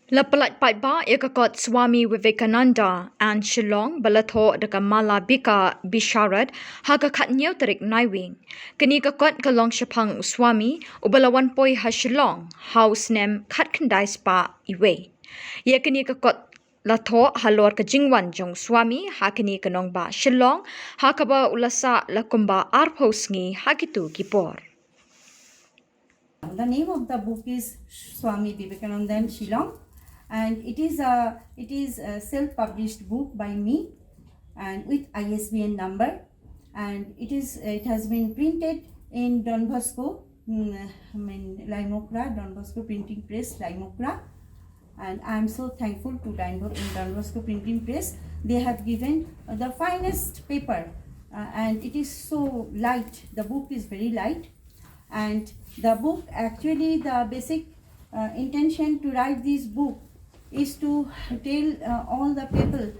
Lapalat Paidbah yakakot Swami Vivekananda and Shillong balatho deka Malabika Bisharad hagakat niyaw tarik naiwing. Kani kakot kalong shapang Swami ubalawan poi ha Shillong house nem kat kandais pa iwe. Ye kani kakot latho halor ka jingwan jong Swami hakani kanong ba Shillong hakaba ulasa lakumba arphosngi hakitu kipor. The name of the book is Swami Vivekananda and Shillong, and it is a self-published book by me, and with ISBN number, and it has been printed in Don Bosco, Laimokra, Don Bosco Printing Press, Laimokra, and I am so thankful to Don Bosco Printing Press. They have given the finest paper, and it is so light. The book is very light. And the book, actually the basic intention to write this book is to tell all the people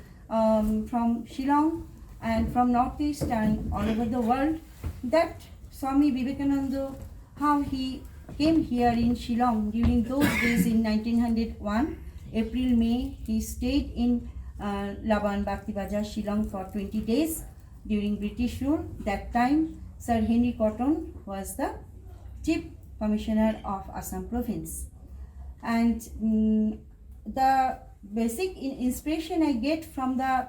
from Shillong and from Northeast and all over the world that Swami Vivekananda, how he came here in Shillong during those days in 1901, April, May. He stayed in Laban Bhakti Bazaar, Shillong for 20 days during British rule. That time Sir Henry Cotton was the Chief Commissioner of Assam Province, and the basic inspiration I get from the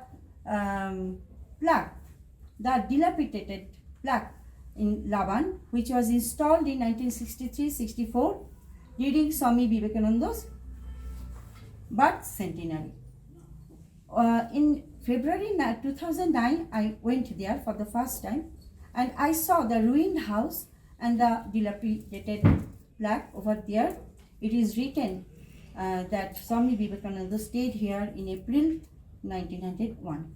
plaque, the dilapidated plaque in Laban, which was installed in 1963-64 during Swami Vivekananda's birth centenary. In February 2009, I went there for the first time, and I saw the ruined house and the dilapidated plaque over there. It is written that Swami Vivekananda stayed here in April 1901.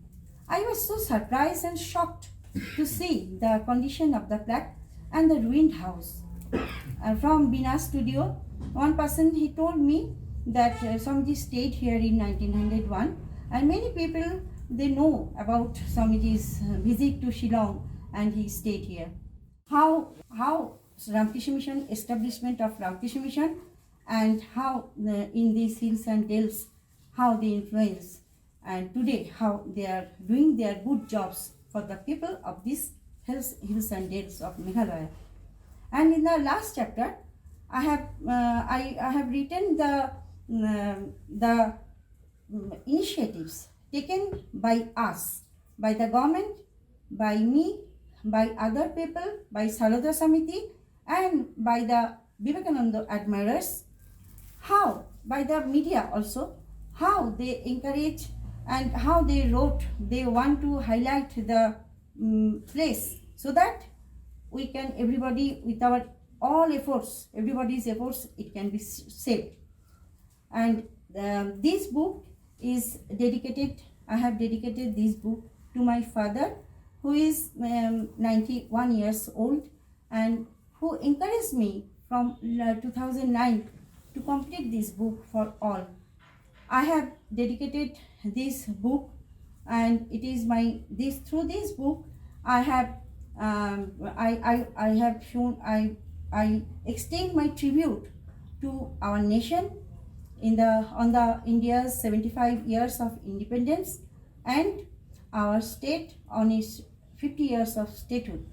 I was so surprised and shocked to see the condition of the plaque and the ruined house. From Bina studio, one person, he told me that Swamiji stayed here in 1901, and many people, they know about Swamiji's visit to Shillong and he stayed here. How Ramakrishna Mission, establishment of Ramakrishna Mission, and how in these hills and dales, how they influence, and today how they are doing their good jobs for the people of these hills and dales of Meghalaya. And in the last chapter, I have written the initiatives taken by us, by the government, by me, by other people, by Sarada Samiti, and by the Vivekananda admirers, how by the media also, how they encourage and how they wrote, they want to highlight the place so that we can, everybody with our all efforts, everybody's efforts, it can be saved. And this book is dedicated, I have dedicated this book to my father, who is 91 years old and who encouraged me from 2009 to complete this book for all. I have dedicated this book, and it is through this book I have I extend my tribute to our nation on the India's 75 years of independence and our state on its 50 years of statehood.